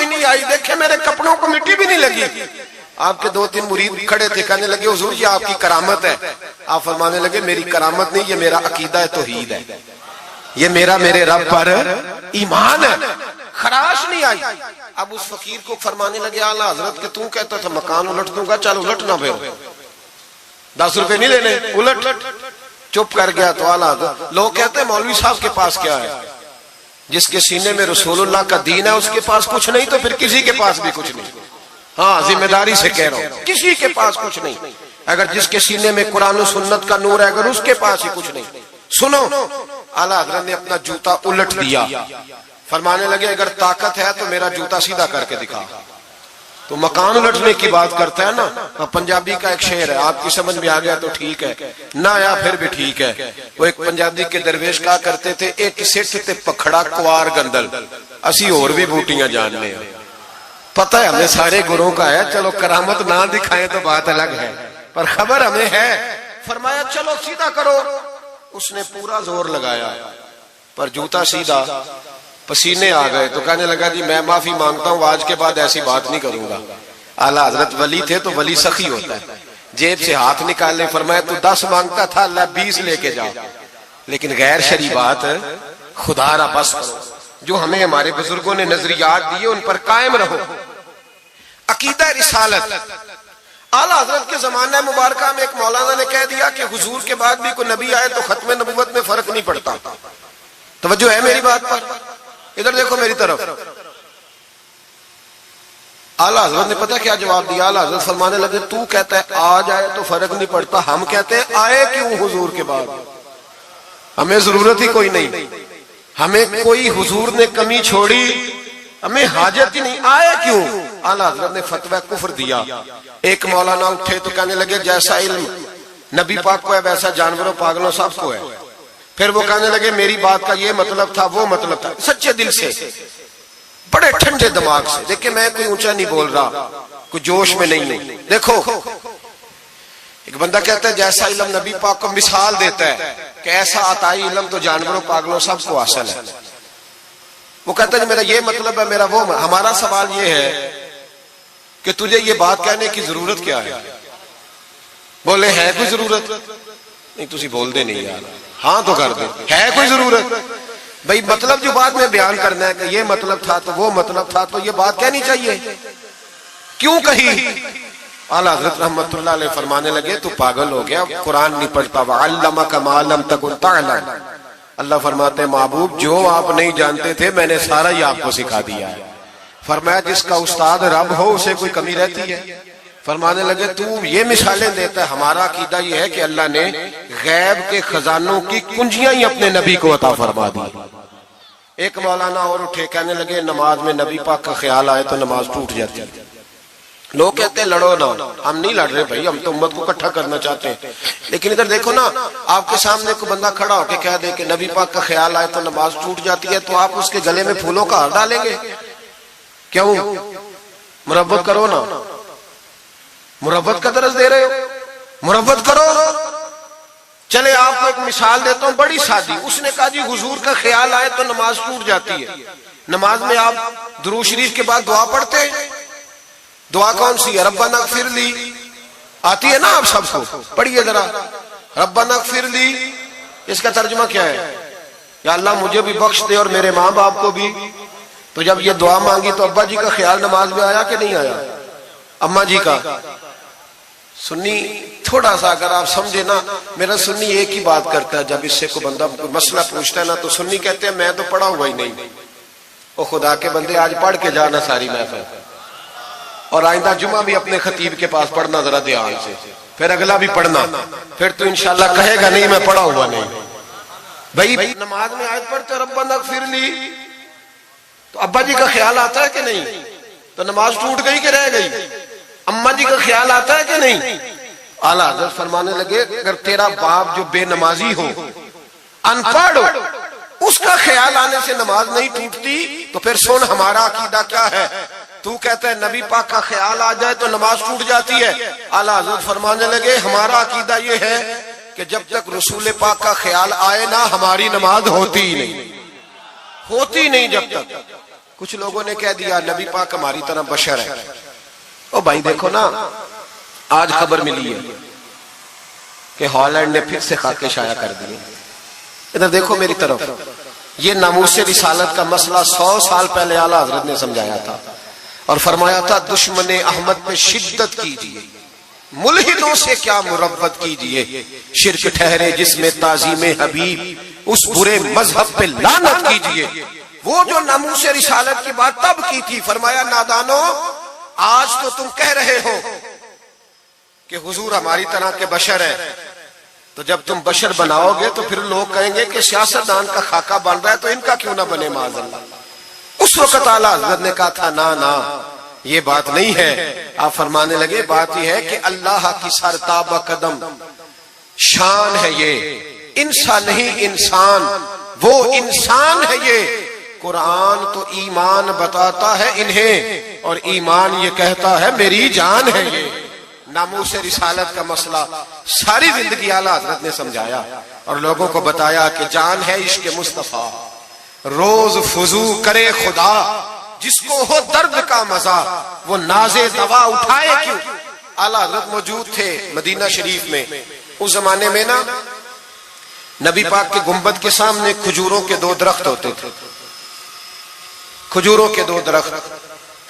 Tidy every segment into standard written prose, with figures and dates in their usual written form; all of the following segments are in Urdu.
کوئی نہیں آئی, دیکھے میرے کپڑوں کو مٹی بھی نہیں لگی. آپ کے 2-3 مرید کھڑے تھے, کہنے لگے حضور یہ آپ کی کرامت ہے. آپ فرمانے لگے میری کرامت نہیں, یہ میرا عقیدہ توحید ہے, یہ میرے رب پر ایمان ہے. خراش نہیں آئی. اب اس فقیر کو فرمانے لگے اعلیٰ حضرت کہ تم کہتا تھا مکان الٹ دوں گا, چل الٹ نہ پھر, 10 روپے نہیں لینے, الٹ. چپ کر گیا. تو اعلیٰ حضرت, لوگ کہتے ہیں مولوی صاحب کے پاس کیا ہے, جس کے سینے میں رسول اللہ کا دین ہے اس کے پاس کچھ نہیں تو پھر کسی کے پاس بھی کچھ نہیں. ہاں ذمہ داری سے کہہ رہا ہوں, کسی کے پاس کچھ نہیں. اگر جس کے سینے میں قرآن و سنت کا نور ہے, اگر اس کے پاس ہی کچھ نہیں. سنو, اعلیٰ حضرت نے اپنا جوتا الٹ دیا. فرمانے لگے اگر طاقت ہے تو میرا جوتا سیدھا کر کے دکھا. تو مکان الٹنے کی بات کرتا ہے نا, پنجابی کا ایک شعر ہے, آپ کی سمجھ میں آ گیا تو ٹھیک ہے, نہ آیا پھر بھی ٹھیک ہے. وہ ایک پنجابی کے درویش کہا کرتے تھے, ایک سٹھ تے پکھڑا کوار گندل, اسی اور بھی بوٹیاں جاننے ہیں. پتہ ہے ہمیں سارے گروہوں کا ہے, چلو کرامت نہ دکھائیں تو بات الگ ہے, پر خبر ہمیں ہے. فرمایا چلو سیدھا کرو. اس نے پورا زور لگایا پر جوتا سیدھا, پسینے آ گئے. تو کہنے لگا جی میں معافی مانگتا ہوں, آج کے بعد ایسی بات نہیں کروں گا. اعلیٰ حضرت ولی تھے تو ولی سخی ہوتا ہے, جیب سے ہاتھ نکالنے. فرمایا تو 10 مانگتا تھا, اللہ 20 لے کے جا, لیکن غیر شرعی بات خدا را بس کرو. جو ہمیں ہمارے بزرگوں نے نظریات دیے ان پر قائم رہو. عقیدہ رسالت. اعلیٰ حضرت کے زمانہ مبارکہ میں ایک مولانا نے کہہ دیا کہ حضور کے بعد بھی کوئی نبی آئے تو ختم نبوت میں فرق نہیں پڑتا. توجہ ہے میری بات پر؟ ادھر دیکھو میری طرف. اعلیٰ حضرت نے پتہ کیا جواب دیا؟ اعلیٰ حضرت فرمانے لگے تو کہتا ہے آ جائے تو فرق نہیں پڑتا, ہم کہتے ہیں آئے کیوں حضور کے بعد, ہمیں ضرورت ہی کوئی نہیں, ہمیں کوئی حضور نے کمی چھوڑی, ہمیں حاجت ہی نہیں, آئے کیوں. اعلیٰ حضرت نے فتویٰ کفر دیا. ایک مولانا اٹھے تو کہنے لگے جیسا علم نبی پاک کو ہے ویسا جانوروں پاگلوں سب کو ہے. پھر وہ کہنے لگے میری بات کا یہ مطلب تھا وہ مطلب تھا, سچے دل سے, بڑے ٹھنڈے دماغ سے. دیکھیں میں کوئی اونچا نہیں بول رہا, کوئی جوش میں نہیں ہوں. دیکھو ایک بندہ کہتا ہے جیسا علم نبی پاک کو مثال دیتا ہے کہ ایسا عطائی علم تو جانوروں پاگلوں سب کو حاصل ہے. وہ کہتا ہے میرا یہ مطلب ہے میرا وہ. ہمارا سوال یہ ہے کہ تجھے یہ بات کہنے کی ضرورت کیا ہے؟ بولے ہے کوئی ضرورت نہیں, تسی بول دے نہیں یار, ہاں تو کر دے, ہے کوئی ضرورت بھئی. مطلب جو بات میں بیان کرنا ہے کہ یہ مطلب تھا تو وہ مطلب تھا, تو یہ بات کہنی چاہیے, کیوں کہی؟ اعلیٰ حضرت رحمت اللہ علیہ فرمانے لگے تو پاگل ہو گیا, قرآن نہیں پڑھتا. وَعَلَّمَكَ مَا لَمْ تَكُنْ تَعْلَمْ. اللہ فرماتے ہیں محبوب جو آپ نہیں جانتے تھے میں نے سارا ہی آپ کو سکھا دیا ہے. فرمایا جس کا استاد رب ہو اسے کوئی کمی رہتی ہے؟ فرمانے لگے تو یہ مثالیں دیتا ہے, ہمارا عقیدہ یہ ہے کہ اللہ نے غیب کے خزانوں کی کنجیاں ہی اپنے نبی کو عطا فرما دی. ایک مولانا اور اٹھے, کہنے لگے نماز میں نبی پاک کا خیال آئے تو نماز ٹوٹ جاتی ہے. لوگ کہتے ہیں لڑو نہ, ہم نہیں لڑ رہے بھائی, ہم تو امت کو اکٹھا کرنا چاہتے ہیں. لیکن ادھر دیکھو نا, آپ کے سامنے کوئی بندہ کھڑا ہو کے کہہ دے کہ نبی پاک کا خیال آئے تو نماز ٹوٹ جاتی ہے, تو آپ اس کے گلے میں پھولوں کا ہار ڈالیں گے؟ کیوں؟ مربت کرو نا, مربت کا درس دے رہے ہو, مربت کرو. چلے آپ کو ایک مثال دیتا ہوں بڑی سادی. اس نے کہا جی حضور کا خیال آئے تو نماز ٹوٹ جاتی ہے. نماز میں آپ درود شریف کے بعد دعا پڑھتے ہیں, دعا کون سی ہے؟ ربنا اغفر لی آتی ہے نا آپ سب کو, پڑھیے ذرا ربنا اغفر لی. اس کا ترجمہ کیا ہے؟ یا اللہ مجھے بھی بخش دے اور میرے ماں باپ کو بھی. تو جب یہ دعا مانگی تو ابا جی کا خیال نماز میں آیا کہ نہیں آیا؟ اماں جی کا. سنی تھوڑا سا اگر آپ سمجھے نا, میرا سنی ایک ہی بات کرتا ہے, جب اس سے کوئی بندہ کوئی مسئلہ پوچھتا ہے نا تو سنی کہتے ہیں میں تو پڑھا ہوا ہی نہیں. او خدا کے بندے آج پڑھ کے جانا ساری محفل, اور آئندہ جمعہ بھی اپنے خطیب کے پاس پڑھنا ذرا دھیان سے, پھر اگلا بھی پڑھنا, پھر تو انشاءاللہ کہے گا نہیں میں پڑھا ہوا نہیں. بھائی نماز میں آیت پڑھتے ربنا اغفر لی, تو ابا جی کا خیال آتا ہے کہ نہیں؟ تو نماز ٹوٹ گئی کہ رہ گئی؟ اماں جی کا خیال آتا ہے کہ نہیں؟ اعلیٰ حضرت فرمانے لگے اگر تیرا باپ جو بے نمازی ہو, ان پڑھ ہو, اس کا خیال آنے سے نماز نہیں ٹوٹتی, تو پھر سن ہمارا عقیدہ کیا ہے. تو کہتا ہے نبی پاک کا خیال آ جائے تو نماز ٹوٹ جاتی ہے. اعلیٰ حضرت فرمانے لگے ہمارا عقیدہ یہ ہے کہ جب تک رسول پاک کا خیال آئے نا ہماری نماز ہوتی ہی نہیں, ہوتی نہیں جب تک. کچھ لوگوں نے کہہ دیا نبی پاک ہماری طرح بشر ہے. او بھائی دیکھو نا، آج خبر ملی ہے کہ ہالینڈ نے پھر سے خاکے شائع کر دیے. ادھر دیکھو میری طرف. یہ ناموس رسالت کا مسئلہ 100 سال پہلے اعلیٰ حضرت نے سمجھایا تھا اور فرمایا تھا دشمن احمد پہ شدت کیجیے، ملحدوں سے کیا مربت کیجیے، شرک ٹھہرے جس میں تعظیم حبیب، اس برے مذہب پہ لعنت کیجیے. وہ جو ناموس رسالت کی بات تب کی تھی، فرمایا نادانو آج تو تم کہہ رہے ہو کہ حضور ہماری طرح کے بشر ہے، تو جب تم بشر بناؤ گے تو پھر لوگ کہیں گے کہ سیاستدان کا خاکہ بن رہا ہے تو ان کا کیوں نہ بنے معاذ اللہ. اس وقت اعلیٰ حضرت نے کہا تھا نا یہ بات نہیں ہے. آپ فرمانے لگے بات یہ ہے کہ اللہ کی سرتابہ قدم شان ہے، یہ انسان نہیں انسان، وہ انسان ہے. یہ قرآن تو ایمان بتاتا ہے انہیں اور ایمان یہ کہتا ہے میری جان ہے. یہ ناموس رسالت کا مسئلہ ساری زندگی اعلیٰ حضرت نے سمجھایا اور لوگوں کو بتایا کہ جان ہے عشق مصطفیٰ، روز فضو کرے خدا، جس کو ہو درد کا مزہ وہ ناز دوا اٹھائے کیوں. اعلیٰ حضرت موجود تھے مدینہ شریف میں. اس زمانے میں نا نبی پاک کے گنبد کے سامنے کھجوروں کے 2 درخت ہوتے تھے، کھجوروں کے 2 درخت.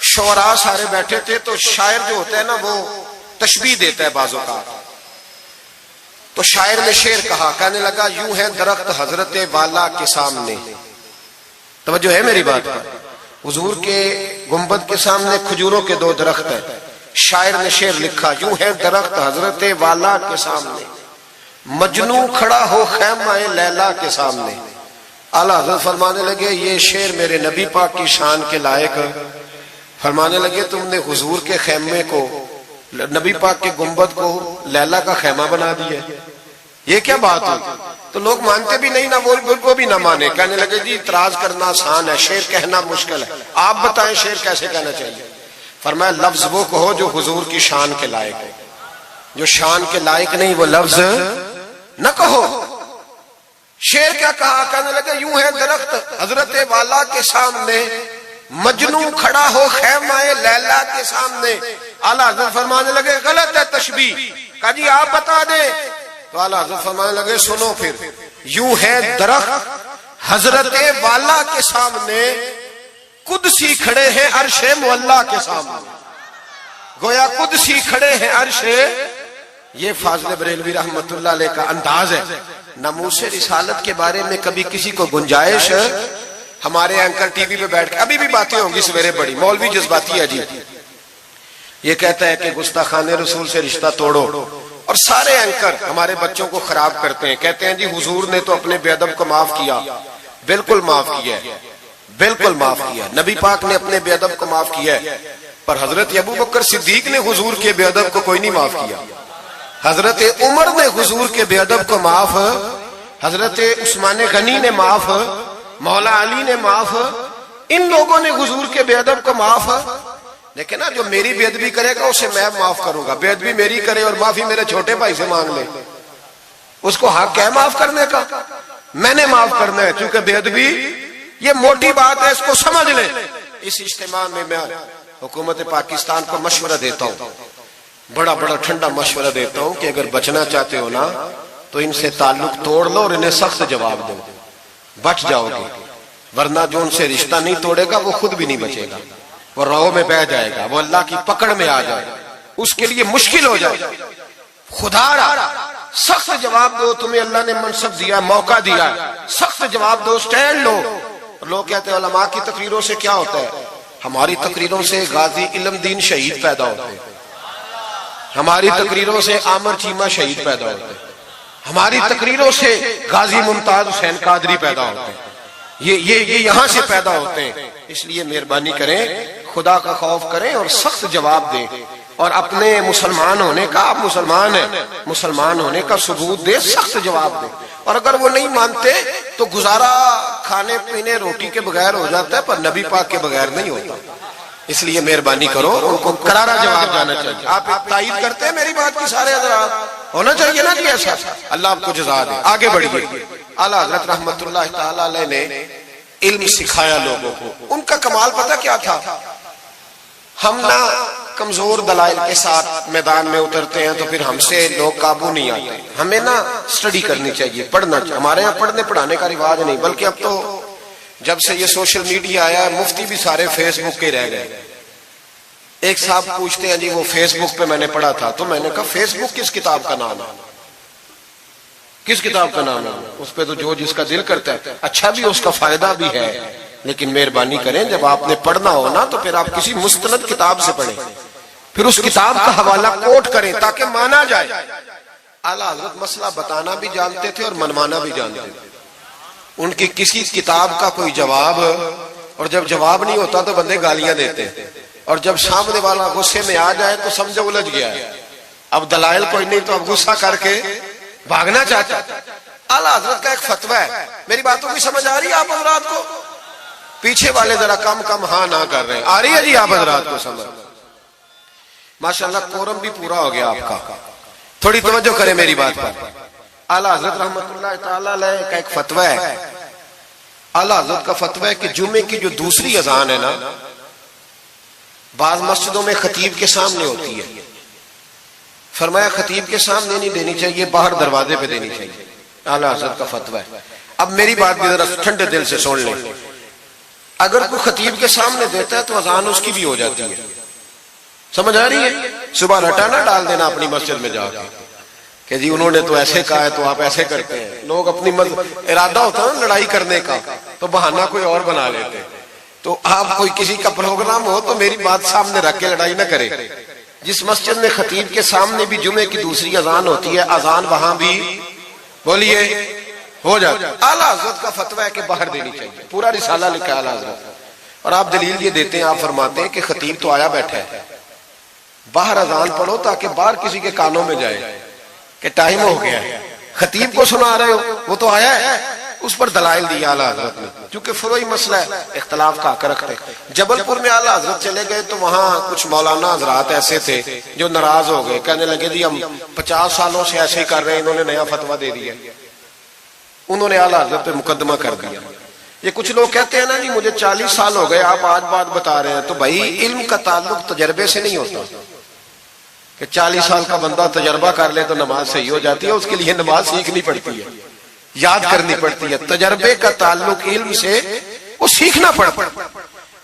شعراء سارے بیٹھے تھے تو شاعر جو ہوتا ہے نا وہ تشبیہ دیتا ہے بعض اوقات. تو شاعر نے شعر کہا، کہنے لگا یوں ہے درخت حضرت والا کے سامنے. توجہ ہے میری بات پر. حضور کے گنبد کے سامنے کھجوروں کے 2 درخت ہیں. شاعر نے شعر لکھا یوں ہے درخت حضرت والا کے سامنے، مجنوں کھڑا ہو خیمہ لیلا کے سامنے. اعلیٰ حضرت فرمانے لگے یہ شعر میرے نبی پاک کی شان کے لائق. فرمانے لگے تم نے حضور کے خیمے کو، نبی پاک کے گنبد کو لیلا کا خیمہ بنا دیا، یہ کیا بات ہے؟ تو لوگ مانتے بھی نہیں، نہ وہ بھی نہ مانے. کہنے لگے جی اعتراض کرنا آسان ہے، شعر کہنا مشکل ہے، آپ بتائیں شعر کیسے کہنا چاہیے. فرمایا لفظ وہ کہو جو حضور کی شان کے لائق ہے، جو شان کے لائق نہیں وہ لفظ نہ کہو. شعر کیا کہا؟ کہنے لگے یوں ہے درخت حضرت والا کے سامنے، مجنوں کھڑا ہو خیمہ لیلا کے سامنے. اعلیٰ حضرت فرمانے لگے غلط ہے تشبیہ. کہا جی آپ بتا دیں. تو اعلیٰ حضرت فرمانے لگے سنو پھر، یوں ہے درخت حضرت والا کے سامنے، قدسی کھڑے ہیں عرش معلا کے سامنے. گویا قدسی کھڑے ہیں عرش. یہ فاضل بریلوی رحمت اللہ علیہ کا انداز ہے. ناموس رسالت کے بارے میں کبھی کسی کو گنجائش، ہمارے اینکر ٹی وی پہ بیٹھ کے ابھی بھی باتیں ہوں گی سویرے بڑی، مولوی جذباتی ہے جی، یہ کہتا ہے کہ گستاخان رسول سے رشتہ توڑو، اور سارے اینکر ہمارے بچوں کو خراب کرتے ہیں. کہتے ہیں جی حضور نے تو اپنے بے ادب کو معاف کیا. بالکل معاف کیا ہے، بالکل معاف کیا. نبی پاک نے اپنے بے ادب کو معاف کیا ہے، پر حضرت ابو بکر صدیق نے حضور کے بے ادب کو کوئی نہیں معاف کیا. حضرت عمر نے حضور کے بے ادب کو معاف، حضرت عثمان غنی نے معاف، مولا علی نے معاف. ان لوگوں نے حضور کے بے ادب کو معاف. لیکن نا جو میری بے ادبی کرے گا اسے میں معاف کروں گا. بے ادبی میری کرے اور معافی میرے چھوٹے بھائی سے مانگ لے، اس کو حق ہے معاف کرنے کا؟ میں نے معاف کرنا ہے، کیونکہ بے ادبی یہ موٹی بات ہے، اس کو سمجھ لیں. اس اجتماع میں میں حکومت پاکستان کو مشورہ دیتا ہوں، بڑا ٹھنڈا مشورہ دیتا ہوں کہ اگر بچنا چاہتے ہو نا تو ان سے تعلق توڑ لو اور انہیں سخت جواب دو، بچ جاؤ گے. ورنہ جو ان سے رشتہ نہیں توڑے گا وہ خود بھی نہیں بچے گا، وہ راہ میں بہ جائے گا، وہ اللہ کی پکڑ میں آ جائے، اس کے لیے مشکل ہو جائے. خدا را سخت جواب دو. تمہیں اللہ نے منصب دیا، موقع دیا، سخت جواب دو، سٹینڈ لو. لوگ کہتے ہیں علماء کی تقریروں سے کیا ہوتا ہے؟ ہماری تقریروں سے غازی علم دین شہید پیدا ہوتے ہیں، ہماری تقریروں سے عامر چیمہ شہید پیدا ہوتے ہیں، ہماری تقریروں سے غازی ممتاز حسین قادری پیدا ہوتے ہیں. یہ یہاں سے پیدا ہوتے ہیں. اس لیے مہربانی کریں، خدا کا خوف کریں اور سخت جواب دیں، اور اپنے مسلمان ہونے کا، آپ مسلمان ہیں، مسلمان ہونے کا ثبوت دیں، سخت جواب دیں. اور اگر وہ نہیں مانتے تو گزارا کھانے پینے روٹی کے بغیر ہو جاتا ہے، پر نبی پاک کے بغیر نہیں ہوتا. اس لیے مہربانی کرو، ان کو کرارا جواب جانا چاہیے. آپ تائید کرتے ہیں میری بات کی سارے حضرات؟ ہونا چاہیے نا جی ایسا. اللہ آپ کو جزا دے. آگے بڑھیے. اعلیٰ حضرت رحمت اللہ تعالی علیہ نے علم سکھایا لوگوں کو. ان کا کمال پتہ کیا تھا؟ ہم نہ کمزور دلائل کے ساتھ میدان میں اترتے ہیں تو پھر ہم سے لوگ قابو نہیں آتے. ہمیں نا اسٹڈی کرنی چاہیے، پڑھنا چاہیے. ہمارے یہاں پڑھنے پڑھانے کا رواج نہیں، بلکہ اب تو جب سے یہ سوشل میڈیا آیا ہے مفتی بھی سارے فیس بک کے رہ گئے. ایک صاحب پوچھتے ہیں جی وہ فیس بک پہ میں نے پڑھا تھا، تو میں نے کہا فیس بک کس کتاب کا نام ہے؟ کس کتاب کا نام ہے؟ اس پہ تو جو جس کا دل کرتا ہے. اچھا بھی اس کا فائدہ بھی ہے، لیکن مہربانی کریں جب آپ نے پڑھنا ہو نا تو پھر آپ کسی مستند کتاب سے پڑھیں، پھر اس کتاب کا حوالہ کوٹ کریں تاکہ مانا جائے. اعلیٰ حضرت مسئلہ بتانا بھی جانتے تھے اور منوانا بھی جانتے تھے. ان کی کسی کتاب کا کوئی جواب، اور جب جواب نہیں ہوتا تو بندے گالیاں دیتے ہیں، اور جب سامنے والا غصے میں آ جائے تو سمجھو الجھ گیا ہے، اب دلائل کوئی نہیں تو اب غصہ کر کے بھاگنا چاہتا. اعلیٰ حضرت کا ایک فتویٰ ہے. میری باتوں کی سمجھ آ رہی ہے آپ حضرات کو؟ پیچھے والے ذرا کم کم ہاں نہ کر رہے ہیں. آ رہی ہے جی آپ حضرات کو سمجھ؟ ماشاءاللہ کورم بھی پورا ہو گیا آپ کا. تھوڑی توجہ کریں میری بات پر. اعلیٰ حضرت رحمت اللہ تعالی علیہ کا ایک فتویٰ ہے. اعلیٰ حضرت کا فتویٰ ہے کہ جمعے کی جو دوسری اذان ہے نا، بعض مسجدوں میں خطیب کے سامنے ہوتی ہے. فرمایا خطیب کے سامنے نہیں دینی چاہیے، باہر دروازے پہ دینی چاہیے. اعلیٰ حضرت کا فتویٰ ہے. اب میری بات بھی ذرا ٹھنڈے دل سے سن لیں. اگر کوئی خطیب کے سامنے دیتا ہے تو اذان اس کی بھی ہو جاتی ہے. سمجھ آ رہی ہے؟ صبح رٹا نہ ڈال دینا اپنی مسجد میں جا کے کہ جی انہوں نے تو ایسے کہا ہے تو آپ ایسے کرتے ہیں. لوگ اپنی ارادہ ہوتا ہے نا لڑائی کرنے کا تو بہانہ کوئی اور بنا لیتے. تو آپ کوئی کسی کا پروگرام ہو تو میری بات سامنے رکھ کے لڑائی نہ کرے. جس مسجد میں خطیب کے سامنے بھی جمعے کی دوسری اذان ہوتی ہے، اذان وہاں بھی بولیے ہو جاتا ہے. اعلیٰ حضرت کا فتویٰ ہے کہ باہر دینی چاہیے. پورا رسالہ لکھا ہے اعلیٰ حضرت. اور آپ دلیل یہ دیتے ہیں، آپ فرماتے ہیں کہ خطیب تو آیا بیٹھا ہے، باہر اذان پڑھو تاکہ باہر کسی کے کانوں میں جائے کہ ٹائم ہو گیا ہے. خطیب کو سنا رہے ہو، وہ تو آیا ہے. اس پر دلائل دیا اعلیٰ حضرت نے، کیونکہ فروعی مسئلہ ہے، اختلاف کا حق رکھتے. جبل پور میں اعلیٰ حضرت چلے گئے تو وہاں کچھ مولانا حضرات ایسے تھے جو ناراض ہو گئے، کہنے لگے جی ہم 50 سالوں سے ایسے ہی کر رہے ہیں، انہوں نے نیا فتویٰ دے دیا. انہوں نے اعلیٰ حضرت پہ مقدمہ کر دیا. یہ کچھ لوگ کہتے ہیں نا جی مجھے 40 سال ہو گئے آپ آج بات بتا رہے ہیں. تو بھائی علم کا تعلق تجربے سے نہیں ہوتا کہ 40 سال کا بندہ تجربہ کر لے تو نماز صحیح ہو جاتی ہے. اس کے لیے نماز سیکھنی پڑتی ہے، یاد کرنی پڑتی ہے. تجربے کا تعلق علم سے وہ سیکھنا پڑتا ہے.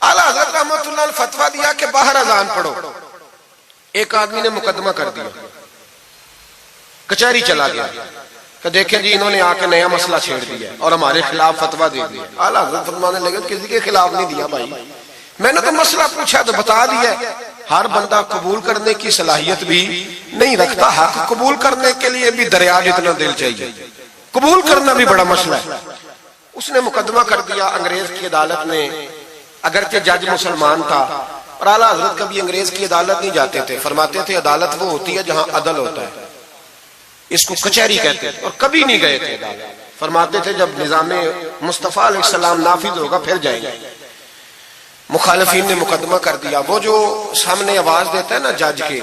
اعلیٰ حضرت رحمۃ اللہ نے فتویٰ دیا کہ باہر اذان پڑھو. ایک آدمی نے مقدمہ کر دیا، کچہری چلا گیا کہ دیکھیں جی انہوں نے آ کے نیا مسئلہ چھیڑ دیا اور ہمارے خلاف فتویٰ دے دیا. اعلیٰ حضرت فرمانے لگے کسی کے خلاف نہیں دیا بھائی، میں نے تو مسئلہ پوچھا تو بتا دیا. ہر بندہ قبول کرنے کی صلاحیت بھی نہیں رکھتا. حق قبول کرنے کے لیے بھی دریا جتنا دل چاہیے، قبول کرنا بھی بڑا مسئلہ ہے. اس نے مقدمہ کر دیا انگریز کی عدالت میں، اگرچہ جج مسلمان تھا. اور اعلیٰ حضرت کبھی انگریز کی عدالت نہیں جاتے تھے. فرماتے تھے عدالت وہ ہوتی ہے جہاں عدل ہوتا ہے، اس کو کچہری کہتے تھے. اور کبھی نہیں گئے تھے عدالت. فرماتے تھے جب نظام مصطفیٰ علیہ السلام نافذ ہوگا پھر جائیں گے. مخالفین نے مقدمہ کر دیا. وہ جو سامنے آواز دیتا ہے نا جج کے،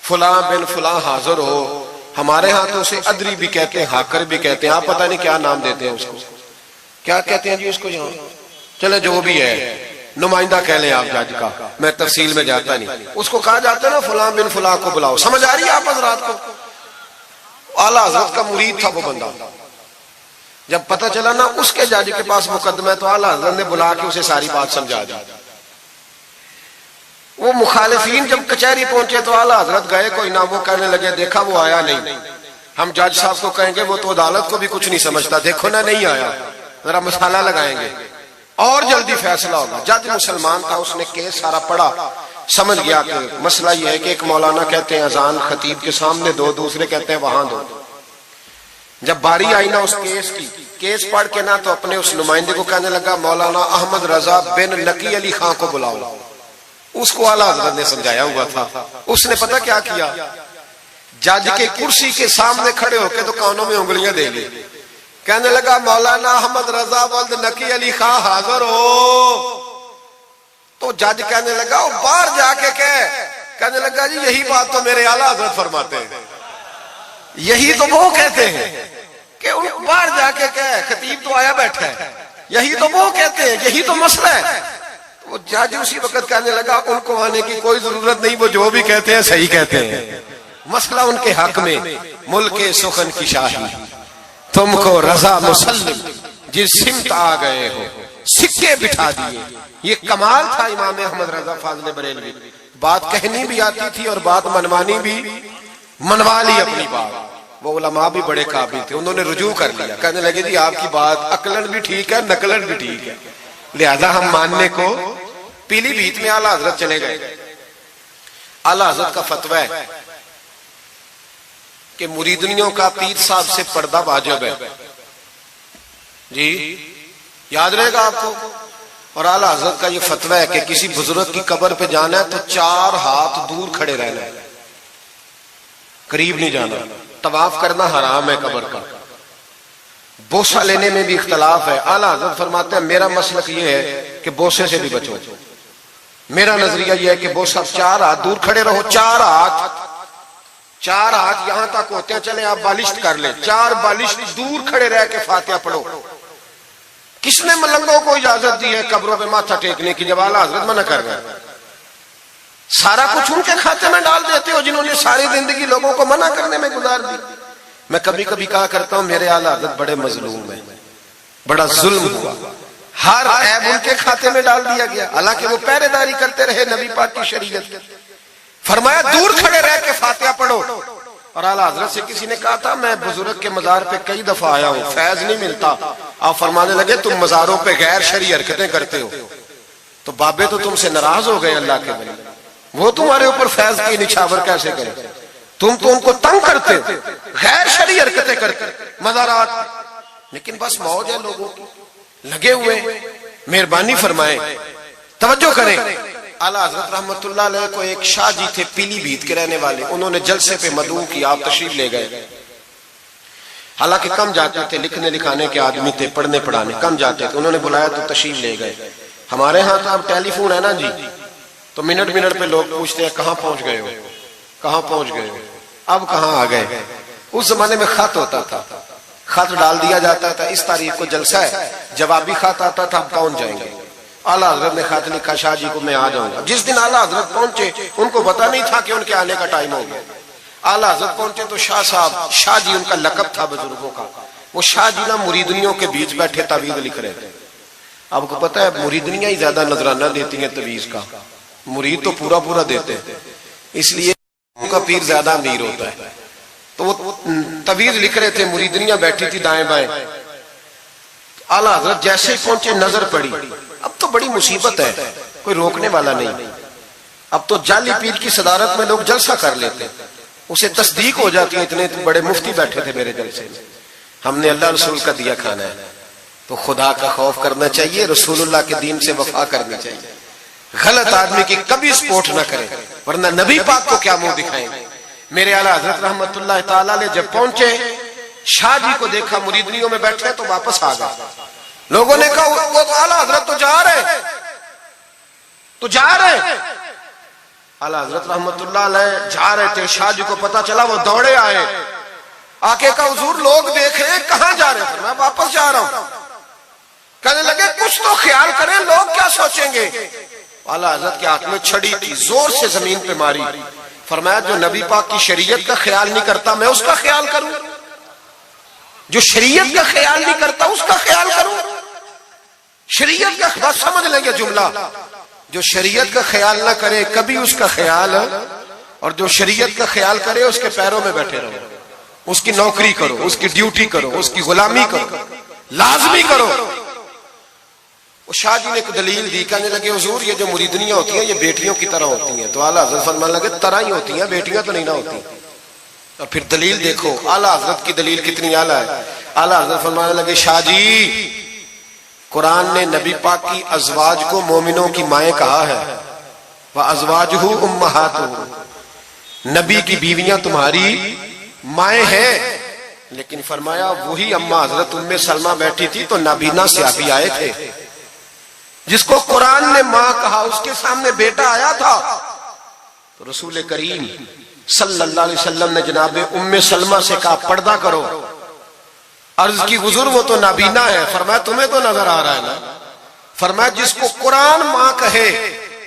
فلاں بن فلاں حاضر ہو، ہمارے ہاں تو اسے ادری بھی کہتے ہیں، ہاکر بھی کہتے ہیں، آپ پتہ نہیں کیا نام دیتے ہیں اس کو، کیا کہتے ہیں جی اس کو یہاں. چلے جو بھی ہے نمائندہ کہہ لیں آپ جج کا، میں تفصیل میں جاتا نہیں. اس کو کہا جاتا ہے نا فلاں بن فلاں کو بلاؤ. سمجھ آ رہی ہے آپ حضرات کو؟ اعلیٰ حضرت کا مرید تھا وہ بندہ. جب پتہ چلا نا اس کے جج کے پاس مقدمہ ہے تو اعلیٰ حضرت نے بلا کے اسے ساری بات سمجھا دی. وہ مخالفین جب کچہری پہنچے تو اعلیٰ حضرت گئے کوئی نہ. وہ کہنے لگے دیکھا وہ آیا نہیں، ہم جج صاحب کو کہیں گے وہ تو عدالت کو بھی کچھ نہیں سمجھتا، دیکھو نا نہیں آیا، ذرا مسالہ لگائیں گے اور جلدی فیصلہ ہوگا. جج مسلمان تھا، اس نے کیس سارا پڑھا، سمجھ گیا کہ مسئلہ یہ ہے کہ ایک مولانا کہتے ہیں اذان خطیب کے سامنے دو، دوسرے کہتے ہیں وہاں دو. جب باری آئی نا اس کیس کی، کیس پڑھ کے نا تو اپنے اس نمائندے کو کہنے لگا مولانا احمد رضا بن نقی علی خان کو بلاؤ. اس کو اعلیٰ حضرت نے سمجھایا ہوا تھا. اس نے پتہ کیا کیا، جج کے کرسی کے سامنے کھڑے ہو کے تو کانوں میں انگلیاں دے لی. کہنے لگا مولانا احمد رضا بن نقی علی خان حاضر ہو. تو جج کہنے لگا وہ باہر جا کے کہنے لگا جی یہی بات تو میرے اعلیٰ حضرت فرماتے ہیں، یہی تو وہ کہتے ہیں کہ باہر جا کے خطیب تو آیا بیٹھا ہے، یہی تو وہ کہتے ہیں، یہی تو مسئلہ ہے۔ وہ جج اسی وقت کہنے لگا ان کو آنے کی کوئی ضرورت نہیں، وہ جو بھی کہتے ہیں صحیح کہتے ہیں، مسئلہ ان کے حق میں۔ ملک سخن کی شاہی تم کو رضا مسلم، جس سمت آ گئے ہو سکے بٹھا دیے۔ یہ کمال تھا امام احمد رضا فاضل بریلوی، بات کہنی بھی آتی تھی اور بات منوانی بھی، منوا لی اپنی بات۔ وہ علماء بھی بڑے قابل تھے، انہوں نے رجوع کر لیا، کہنے لگے جی آپ کی بات عقلن بھی ٹھیک ہے، نقلن بھی ٹھیک ہے، لہذا ہم ماننے کو۔ پیلی بھیت میں اعلیٰ حضرت چلے گئے، اعلیٰ حضرت کا فتویٰ ہے کہ مریدنیوں کا پیر صاحب سے پردہ واجب ہے، جی یاد رہے گا آپ کو۔ اور اعلیٰ حضرت کا یہ فتویٰ ہے کہ کسی بزرگ کی قبر پہ جانا ہے تو 4 ہاتھ دور کھڑے رہنا ہے، قریب نہیں جانا۔ طواف کرنا حرام ہے قبر کا۔ بوسہ لینے میں بھی اختلاف ہے، اعلیٰ حضرت فرماتے ہیں میرا مسلک یہ ہے کہ بوسے سے بھی بچو، میرا نظریہ یہ ہے کہ بوسہ 4 ہاتھ دور کھڑے رہو، 4 ہاتھ یہاں تک ہوتے ہیں، چلیں آپ بالشت کر لیں، 4 بالشت دور کھڑے رہ کے فاتحہ پڑھو۔ کس نے ملنگوں کو اجازت دی ہے قبروں پہ ماتھا ٹیکنے کی جب اعلیٰ حضرت منع کر رہے ہیں؟ سارا کچھ ان کے کھاتے میں ڈال دیتے ہو جنہوں نے ساری زندگی لوگوں کو منع کرنے میں گزار دی۔ میں کبھی کبھی کہا کرتا ہوں میرے اعلیٰ حضرت بڑے مظلوم ہیں، بڑا ظلم ہوا، ہر عیب ان کے کھاتے میں ڈال دیا گیا، حالانکہ وہ پہرے داری کرتے رہے نبی پاک کی شریعت۔ فرمایا دور کھڑے رہ کے فاتحہ پڑھو۔ اور اعلیٰ حضرت سے کسی نے کہا تھا میں بزرگ کے مزار پہ کئی دفعہ آیا ہوں، فیض نہیں ملتا۔ آپ فرمانے لگے تم مزاروں پہ غیر شرعی حرکتیں کرتے ہو، تو بابے تو تم سے ناراض ہو گئے اللہ کے بندے، وہ تمہارے اوپر فیض کی نچھاور کیسے کرے؟ تم تو ان کو تنگ کرتے ہو، غیر شرعی حرکتیں کرتے مزارات۔ لیکن بس موج ہے لوگوں کی، لگے ہوئے۔ مہربانی فرمائیں، توجہ کریں۔ اعلیٰ حضرت رحمت اللہ علیہ کو ایک شاہ جی تھے پیلی بھیت کے رہنے والے، انہوں نے جلسے پہ مدعو کی، آپ تشریف لے گئے۔ حالانکہ کم جاتے تھے، لکھنے لکھانے کے آدمی تھے، پڑھنے پڑھانے کم جاتے تھے، انہوں نے بلایا تو تشریف لے گئے۔ ہمارے ہاں تو اب ٹیلی فون ہے نا جی، تو منٹ پہ لوگ پوچھتے ہیں کہاں پہنچ گئے ہو، کہاں پہنچ گئے ہو، اب کہاں آ گئے۔ اس زمانے میں خط ہوتا تھا، خط ڈال دیا جاتا تھا اس تاریخ کو جلسہ ہے، جوابی خط آتا تھا پہنچ جائیں گے۔ اعلیٰ حضرت نے خط لکھا شاہ جی کو میں آ جاؤں گا۔ جس دن اعلیٰ حضرت پہنچے ان کو پتا نہیں تھا کہ ان کے آنے کا ٹائم ہو گیا۔ اعلیٰ حضرت پہنچے تو شاہ صاحب، شاہ جی ان کا لقب تھا بزرگوں کا، وہ شاہ جی نا مریدنیوں کے بیچ بیٹھے تعویذ لکھ رہے تھے۔ آپ کو پتا ہے مریدنیاں ہی زیادہ نذرانہ دیتی ہیں تعویذ کا، مرید تو پورا دیتے ہیں، اس لیے ان کا پیر زیادہ امیر ہوتا ہے۔ تو وہ تعویذ لکھ رہے تھے، مریدنیاں بیٹھی تھی دائیں بائیں۔ اعلیٰ حضرت جیسے ہی پہنچے نظر پڑی، اب تو بڑی مصیبت ہے، کوئی روکنے والا نہیں، اب تو جعلی پیر کی صدارت میں لوگ جلسہ کر لیتے، اسے تصدیق ہو جاتی ہے، اتنے بڑے مفتی بیٹھے تھے میرے جلسے میں، ہم نے اللہ رسول کا دیا کھانا ہے، تو خدا کا خوف کرنا چاہیے، رسول اللہ کے دین سے وفا کرنی چاہیے، غلط آدمی کی کبھی سپورٹ نہ کرے، ورنہ نبی پاک کو کیا منہ دکھائیں گے۔ میرے اعلیٰ حضرت رحمت اللہ تعالی علیہ جب پہنچے، شاہ جی کو دیکھا مریدنیوں میں بیٹھے تو واپس آ گئے۔ لوگوں نے کہا وہ تو اعلیٰ حضرت تو جا رہے۔ اعلیٰ حضرت رحمت اللہ علیہ جا رہے تھے، شاہ جی کو پتا چلا، وہ دوڑے آئے، آ کے کہا حضور لوگ دیکھ رہے ہیں، کہاں جا رہے تھے؟ میں واپس جا رہا ہوں۔ کہنے لگے کچھ تو خیال کریں، لوگ کیا سوچیں گے؟ اعلیٰ حضرت کے ہاتھ میں چھڑی تھی، زور سے زمین پہ ماری، فرمایا جو نبی پاک کی شریعت کا خیال نہیں کرتا میں اس کا خیال کروں، جو شریعت کا خیال نہیں کرتا اس کا خیال کروں۔ شریعت کا بات سمجھ لیں گے جملہ، جو شریعت کا خیال نہ کرے کبھی اس کا خیال، اور جو شریعت کا خیال کرے اس کے پیروں میں بیٹھے رہو، اس کی نوکری کرو، اس کی ڈیوٹی کرو، اس کی غلامی کرو، لازمی کرو۔ وہ شاہ جی نے ایک دلیل دی، کہنے لگے حضور یہ جو مریدنیاں ہوتی ہیں یہ بیٹیوں کی طرح ہوتی ہیں، تو اعلیٰ حضرت فرمانے لگے طرح ہی ہوتی ہیں، بیٹیاں تو نہیں نہ ہوتی۔ اور پھر دلیل دیکھو، اعلیٰ حضرت کی دلیل کتنی اعلیٰ ہے۔ اعلیٰ حضرت فرمانے لگے شاہ جی قرآن نے نبی پاک کی ازواج کو مومنوں کی مائیں کہا ہے، وَأَزْوَاجُهُ أُمَّهَاتُهُ، نبی کی بیویاں تمہاری مائیں ہیں، لیکن فرمایا وہی اماں حضرت ام سلمہ بیٹھی تھی تو نابینا صحابی آئے تھے، جس کو قرآن نے ماں کہا، اس کے سامنے بیٹا آیا تھا، تو رسول کریم صلی اللہ علیہ وسلم نے جناب ام سلمہ سے کہا پردہ کرو، عرض کی حضور وہ تو نابینا ہے. فرمایا تمہیں تو نظر آ رہا ہے نا. فرمایا جس کو قرآن ماں کہے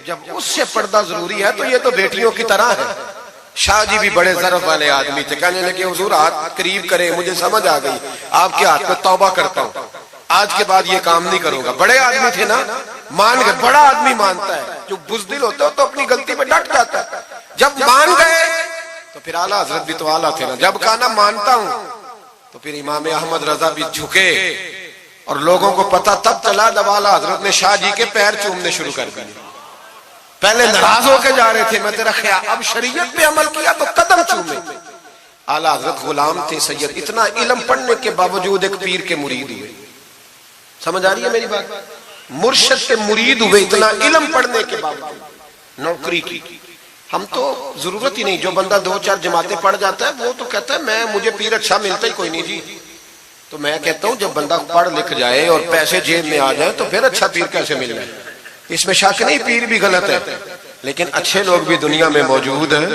جب اس سے پردہ ضروری ہے تو یہ تو بیٹیوں کی طرح ہے. شاہ جی بھی بڑے ضرف والے آدمی تھے, کہنے لگے حضور ہاتھ قریب کرے, مجھے سمجھ آ گئی آپ کے ہاتھ میں توبہ کرتا ہوں, آج کے بعد یہ کام نہیں کروں گا. بڑے آدمی تھے نا, مان گئے. بڑا آدمی مانتا ہے, جو بزدل ہوتا ہے تو اپنی غلطی پہ ڈٹ جاتا ہے. جب مان گئے تو پھر اعلیٰ حضرت بھی تو اعلیٰ تھے نا, جب کہا نا مانتا ہوں تو پھر امام احمد رضا بھی جھکے, اور لوگوں کو پتا تب چلا جب اعلیٰ حضرت نے شاہ جی کے پیر چومنے شروع کر دیے. پہلے ناراض ہو کے جا رہے تھے, میں تیرا خیال, اب شریعت پہ عمل کیا تو قدم چومے. اعلیٰ حضرت غلام تھے سید, اتنا علم پڑھنے کے باوجود ایک پیر کے مرید ہوئے. سمجھ آ رہی ہے میری بات؟ مرشد کے مرید ہوئے اتنا علم پڑھنے کے باوجود. نوکری کی ہم تو ضرورت ہی نہیں, جو بندہ 2-4 جماعتیں پڑھ جاتا ہے وہ تو کہتا ہے مجھے پیر اچھا ملتا ہی کوئی نہیں جی. تو میں کہتا ہوں جب بندہ پڑھ لکھ جائے اور پیسے جیب میں آ جائیں تو پھر اچھا پیر کیسے مل جائے؟ اس میں شک نہیں, پیر بھی غلط ہے, لیکن اچھے لوگ بھی دنیا میں موجود ہیں.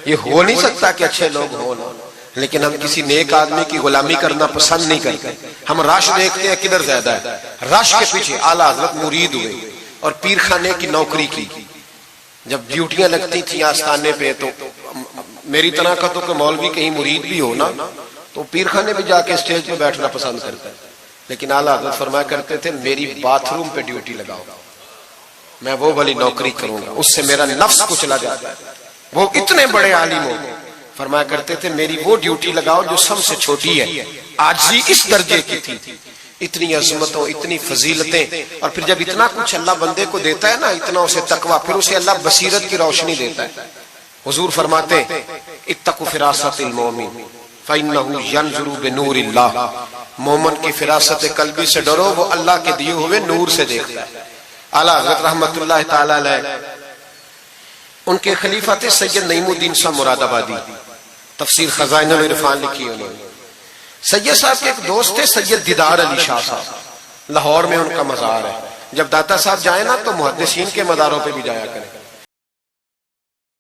یہ ہو نہیں سکتا کہ اچھے لوگ ہوں نا, لیکن ہم کسی نیک آدمی کی غلامی کرنا پسند نہیں کرتے. ہم رش دیکھتے ہیں کدھر زیادہ ہے, رش کے پیچھے. اعلیٰ حضرت مرید ہوئے اور پیر خانے کی نوکری کی. جب ڈیوٹیاں لگتی تھیں آستانے پہ تو میری طرح کا تو کہ مولوی کہیں مرید بھی ہو نا تو پیر خانے پہ جا کے اسٹیج پہ بیٹھنا پسند کرتا ہے. لیکن اعلیٰ حضرت فرمایا کرتے تھے میری باتھ روم پہ ڈیوٹی لگاؤ, میں وہ والی نوکری کروں گا, اس سے میرا نفس کو چلا جاتا ہے. وہ اتنے بڑے عالم ہو, فرمایا کرتے تھے میری وہ ڈیوٹی لگاؤ جو سب سے چھوٹی ہے. عاجزی اس درجے کی تھی, اتنی عظمتوں, اتنی فضیلتیں, اور پھر جب اتنا کچھ اللہ بندے کو دیتا ہے نا, اتنا اسے تقویٰ, پھر اسے اللہ بصیرت کی روشنی دیتا ہے. حضور فرماتے اتقوا فراست المومن فإنه ينظر بنور اللہ, مومن کی فراست قلبی سے ڈرو, وہ اللہ کے دیے ہوئے نور سے دیکھتا ہے. اعلیٰ حضرت رحمت اللہ تعالی علیہ, ان کے خلیفہ تھے سید نعیم الدین صاحب مراد آبادی, تفسیر خزائن العرفان لکھی انہوں نے. سید صاحب کے ایک دوست تھے سید دیدار علی شاہ صاحب, لاہور میں ان کا مزار ہے. جب داتا صاحب جائیں نا تو محدثین کے مزاروں پہ بھی جایا کریں.